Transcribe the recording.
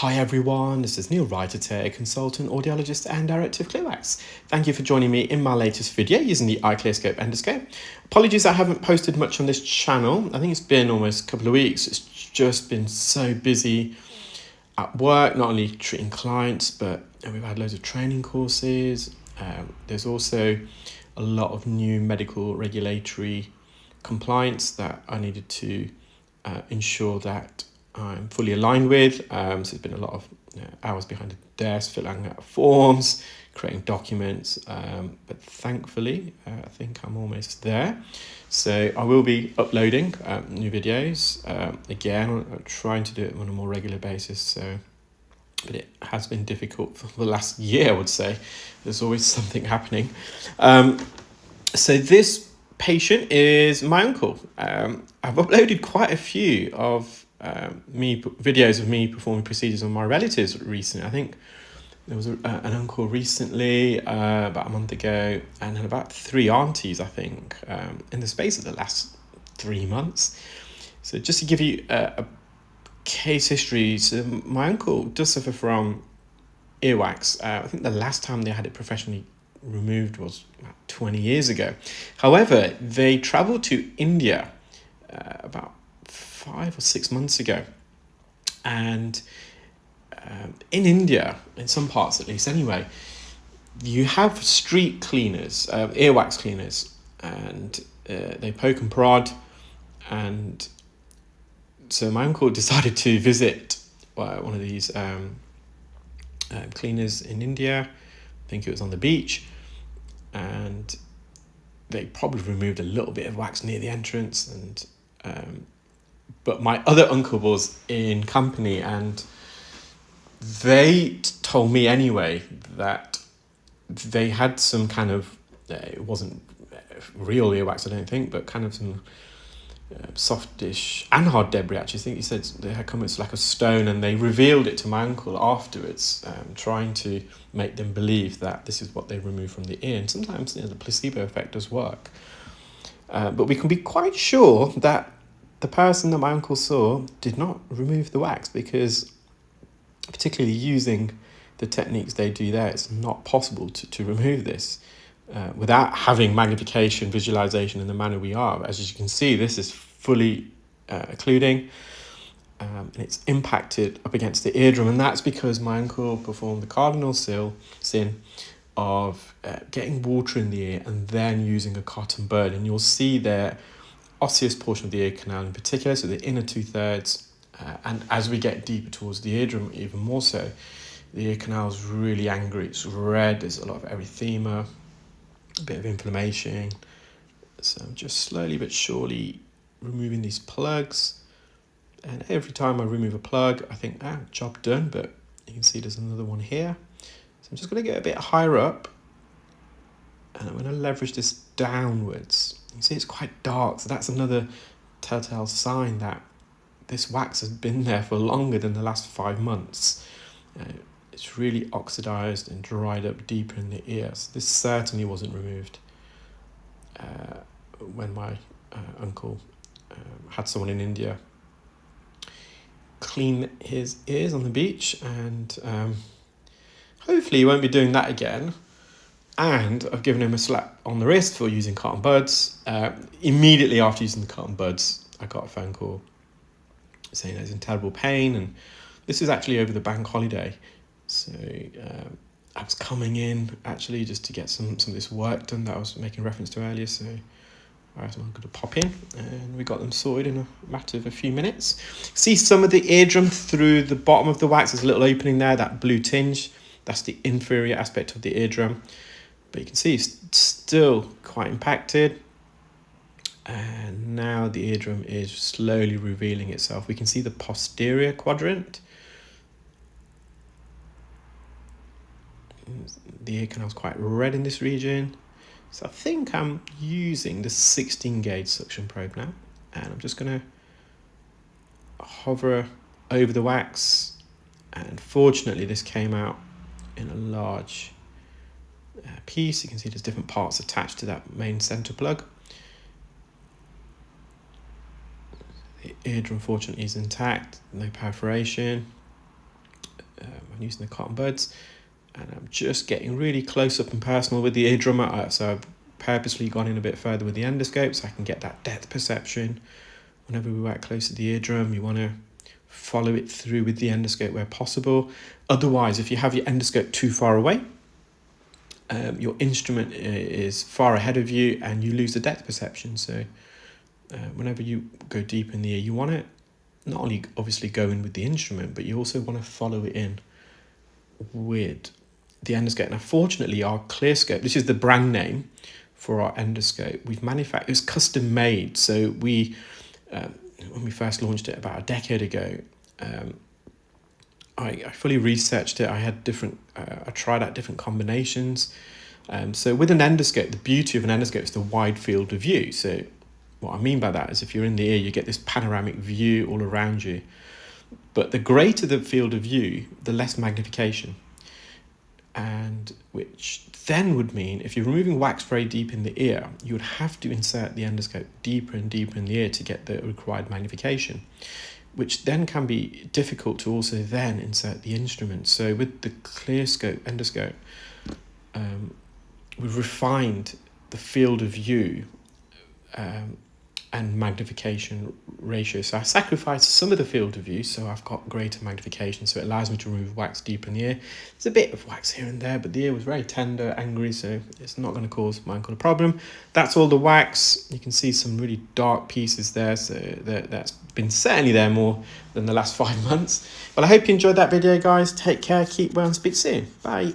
Hi everyone, this is Neel Raithatha, a consultant, audiologist and director of earwax. Thank you for joining me in my latest video using the Endoscope endoscope. Apologies I haven't posted much on this channel. I think it's been almost a couple of weeks. It's just been so busy at work, not only treating clients, but we've had loads of training courses. There's also a lot of new medical regulatory compliance that I needed to ensure that I'm fully aligned with. So there's been a lot of hours behind the desk, filling out forms, creating documents. But thankfully, I think I'm almost there. So I will be uploading new videos. Again, I'm trying to do it on a more regular basis. But it has been difficult for the last year, I would say. There's always something happening. So this patient is my uncle. I've uploaded quite a few of videos of me performing procedures on my relatives recently. I think there was an uncle recently, about a month ago, and then about 3 aunties, I think, in the space of the last 3 months. So just to give you a case history, so my uncle does suffer from earwax. I think the last time they had it professionally removed was about 20 years ago. However, they travelled to India about 5 or 6 months ago, and in India, in some parts at least anyway, you have street cleaners, earwax cleaners, and they poke and prod. And so my uncle decided to visit one of these cleaners in India. I think it was on the beach, and they probably removed a little bit of wax near the entrance. And but my other uncle was in company, and they told me anyway that they had some kind of, it wasn't real earwax, I don't think, but kind of some softish and hard debris, actually. I think he said they had come, it's like a stone, and they revealed it to my uncle afterwards, trying to make them believe that this is what they removed from the ear. And sometimes the placebo effect does work. But we can be quite sure that the person that my uncle saw did not remove the wax, because particularly using the techniques they do there, it's not possible to remove this without having magnification, visualization in the manner we are. As you can see, this is fully occluding, and it's impacted up against the eardrum, and that's because my uncle performed the cardinal sin of getting water in the ear and then using a cotton bud. And you'll see there osseous portion of the ear canal in particular, so the inner 2/3, and as we get deeper towards the eardrum, even more so, the ear canal is really angry. It's red, there's a lot of erythema, a bit of inflammation. So I'm just slowly but surely removing these plugs, and every time I remove a plug I think, job done. But you can see there's another one here, so I'm just going to get a bit higher up, and I'm going to leverage this downwards. You see it's quite dark, so that's another telltale sign that this wax has been there for longer than the last 5 months. It's really oxidized and dried up deeper in the ear. So this certainly wasn't removed when my uncle had someone in India clean his ears on the beach, and hopefully he won't be doing that again. And I've given him a slap on the wrist for using cotton buds. Immediately after using the cotton buds, I got a phone call saying he's in terrible pain, and this is actually over the bank holiday. So I was coming in actually just to get some of this work done that I was making reference to earlier. So I asked my uncle to pop in, and we got them sorted in a matter of a few minutes. See some of the eardrum through the bottom of the wax. There's a little opening there, that blue tinge. That's the inferior aspect of the eardrum. But you can see it's still quite impacted. And now the eardrum is slowly revealing itself. We can see the posterior quadrant. The ear canal is quite red in this region. So I think I'm using the 16 gauge suction probe now, and I'm just going to hover over the wax, and fortunately this came out in a large piece. You can see there's different parts attached to that main center plug. The eardrum fortunately is intact, no perforation. using the cotton buds, and I'm just getting really close up and personal with the eardrum. So I've purposely gone in a bit further with the endoscope so I can get that depth perception. Whenever we work close to the eardrum, you want to follow it through with the endoscope where possible. Otherwise, if you have your endoscope too far away, your instrument is far ahead of you and you lose the depth perception. So whenever you go deep in the ear, you want to not only obviously go in with the instrument, but you also want to follow it in with the endoscope. Now, fortunately, our ClearScope, this is the brand name for our endoscope. We've manufactured, it's custom made. So we, when we first launched it about a decade ago, I fully researched it. I had I tried out different combinations. So with an endoscope, the beauty of an endoscope is the wide field of view. So what I mean by that is if you're in the ear, you get this panoramic view all around you. But the greater the field of view, the less magnification. And which then would mean if you're removing wax very deep in the ear, you would have to insert the endoscope deeper and deeper in the ear to get the required magnification, which then can be difficult to also then insert the instrument. So with the ClearScope endoscope, we've refined the field of view and magnification ratio. So I sacrificed some of the field of view, so I've got greater magnification, so it allows me to remove wax deeper in the ear. There's a bit of wax here and there, but the ear was very tender, angry, so it's not going to cause a problem. That's all the wax. You can see some really dark pieces there, so that's been certainly there more than the last 5 months. But I hope you enjoyed that video, guys. Take care, keep well, and speak soon. Bye.